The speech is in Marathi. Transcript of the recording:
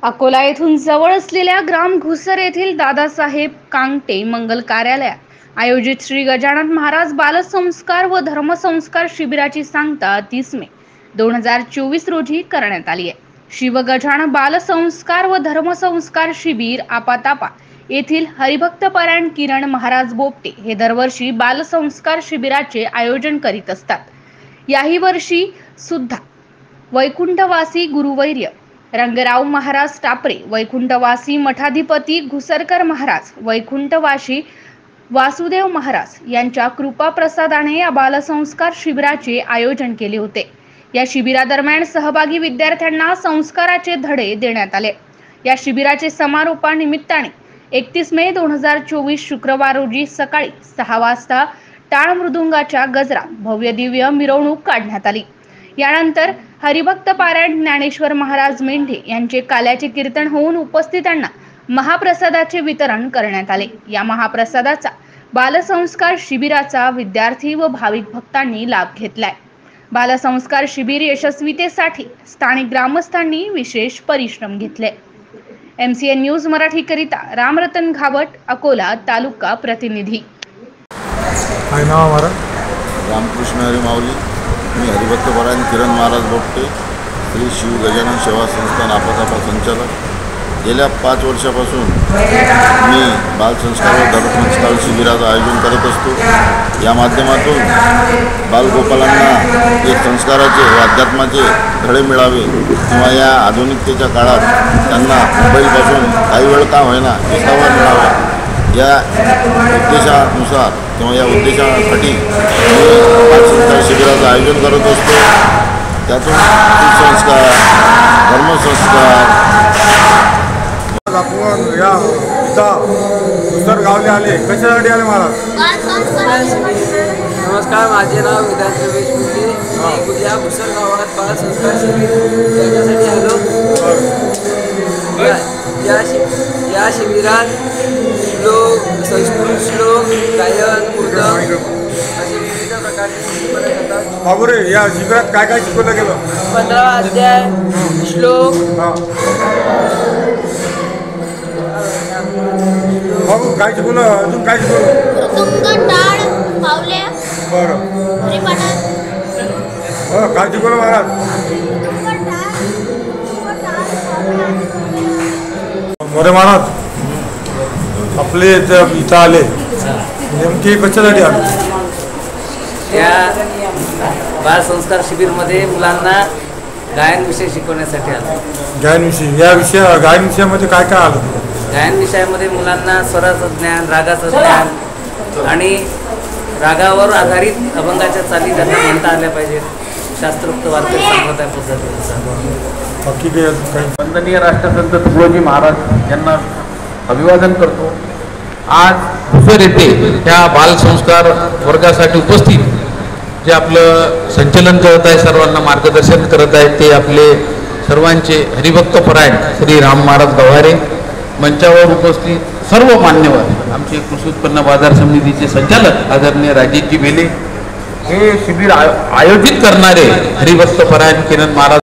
अकोला येथून जवळ असलेल्या ग्राम घुसर येथील दादासाहेब कांगटे मंगल कार्यालयात आयोजित श्री गजानन महाराज बालसंस्कार व धर्मसंस्कार शिबिराची सांगता 30 मे 2024 रोजी करण्यात आली आहे। शिव गजानन बालसंस्कार व धर्मसंस्कार शिबिर आपातापा येथील हरिभक्त परायण किरण महाराज बोपटे हे दरवर्षी बालसंस्कार शिबिराचे आयोजन करीत असतात। याही वर्षी सुद्धा वैकुंठवासी गुरुवर्य रंगराव महाराज टापरे, वैकुंठवासी मठाधिपती घुसरकर महाराज, वैकुंठवासी वासुदेव महाराज यांच्या कृपा प्रसादाने या बालसंस्कार शिबिराचे आयोजन केले होते। या शिबिरादरम्यान सहभागी विद्यार्थ्यांना संस्काराचे धडे देण्यात आले। या शिबिराचे समारोपानिमित्ताने 31 मे 2024 शुक्रवार रोजी सकाळी 6 वाजता टाळ मृदुंगाच्या गजरात भव्य दिव्य मिरवणूक काढण्यात आली। यानंतर हरिभक्त पारायण ज्ञानेश्वर महाराज मेंढे यांचे काल्याचे कीर्तन होऊन उपस्थितांना महाप्रसादाचे वितरण करण्यात आले। या महाप्रसादाचा बालसंस्कार शिबिराचा विद्यार्थी व भाविक भक्तांनी लाभ घेतलाय। बालसंस्कार शिबिर यशस्वीतेसाठी स्थानिक ग्रामस्थांनी विशेष परिश्रम घेतले। MCN न्यूज मराठी करिता रामरतन घावट, अकोला तालुका प्रतिनिधी। काय नाव हमारा? रामकृष्ण हरी माऊली। मी हरिभक्त परायण किरण महाराज बोपटे, श्री शिव गजानन सेवा संस्थान आपातापा संचालक। गेल्या 5 वर्षापासून मी बालसंस्कार व धर्मसंस्कार शिबिराचं आयोजन करत असतो। या माध्यमातून बालगोपालांना एक संस्काराचे व अध्यात्माचे धडे मिळावे किंवा या आधुनिकतेच्या काळात त्यांना मोबाईलपासून काही वेळ का होईना विसावा मिळावा, या उद्देशानुसार किंवा या उद्देशासाठी बालसंस्कार शिबिराचं आयोजन करत असतो। त्यातून संस्कार, धर्मसंस्कार आपण या दुसर गावले आले, कशासाठी आले महाराज? नमस्कार, माझे नाव विधान प्रवेश मुंडे। मी या घुसर गावात बालसंस्कार शिबिर करण्यासाठी आलो। या शिबिरात श्लोक, संस्कृत श्लोक, गायन, मृदंग असे विविध प्रकारचे शिकवले जातात। बाबूरे, या शिबिरात काय काय शिकवलं गेलं? 15 अध्याय, श्लोक। बाबू काय शिकवलं? अजून काय शिकवलं? टाळ, पावल्या। बरं, काय शिकवलं महाराज? बरे महाराज, आपले इथं आले नेमके कशासाठी आले? या बालसंस्कार शिबिरमध्ये मुलांना गायन विषय शिकवण्यासाठी आलो। गायन विषयामध्ये काय काय आलं? गायन विषयामध्ये मुलांना स्वराचं ज्ञान, रागाचं ज्ञान आणि रागावर आधारित अभंगाच्या चाली त्यांना म्हणता आल्या पाहिजेत, शास्त्रोक्त वारकरी संप्रदाय पद्धतीनुसार। बाकी काही वंदनीय राष्ट्रसंत तुकडोजी महाराज यांना अभिवादन करतो। आज घुसर येथे ह्या बालसंस्कार वर्गासाठी उपस्थित जे आपलं संचलन करत आहे, सर्वांना मार्गदर्शन करत आहेत, ते आपले सर्वांचे हरिभक्त परायण श्री राम महाराज गव्हारे, मंचावर उपस्थित सर्व मान्यवर, आमचे कृषी उत्पन्न बाजार समितीचे संचालक आदरणीय राजेशजी बेले, हे शिबिर आयोजित करणारे हरिभक्त परायण किरण महाराज